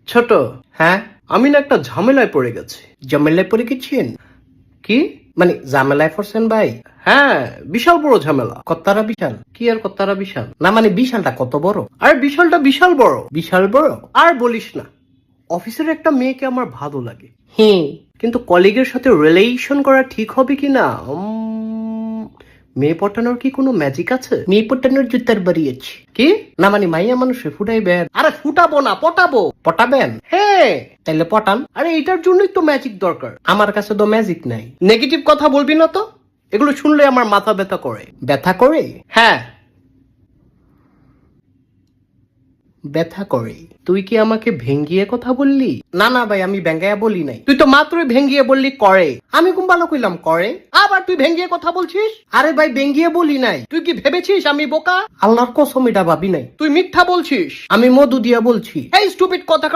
ছোট, হ্যাঁ আমি না একটা ঝামেলায় পড়ে গেছি। ঝামেলায় পড়ে গেছেন? কি মানে ঝামেলায় পড়ছেন ভাই? হ্যাঁ, বিশাল বড় ঝামেলা। কত্তারা বিশাল? কি আর কত্তারা বিশাল? না মানে বিশালটা কত বড়? আরে বিশালটা বিশাল বড়। বিশাল বড়? আর বলিস না, অফিসের একটা মেয়েকে আমার ভালো লাগে। হ্যাঁ, কিন্তু কলিগের সাথে রিলেশন করা ঠিক হবে কিনা? মেয়ে পটানোর কি কোনো ম্যাজিক আছে? মেয়ে পটানোর জুতার বাড়িয়েছি। কি না মানে মাইয়া মানুষে ফুটাইবেন? আরে ফুটাবো না, পটাবো। পটাবেন? হ্যাঁ। তাইলে পটান। আরে এটার জন্যই তো ম্যাজিক দরকার। আমার কাছে তো ম্যাজিক নাই। নেগেটিভ কথা বলবি না তো, এগুলো শুনলে আমার মাথা ব্যথা করে। ব্যথা করে? হ্যাঁ, ব্যথা করে। তুই কি আমাকে ভেঙ্গিয়ে কথা বললি? না না ভাই, আমি ভেঙ্গাইয়া বলি নাই। তুই তো মাত্রই ভেঙ্গিয়ে বললি করে। আমি কোন ভালো কইলাম করে, আবার তুই ভেঙ্গিয়ে কথা বলছিস? আরে ভাই ভেঙ্গিয়ে বলি নাই। তুই কি ভেবেছিস আমি বোকা? আল্লাহর কসম এটা ভাবি নাই। তুই মিথ্যা বলছিস। আমি মধু দিয়া বলছি। এই স্টুপিড কথা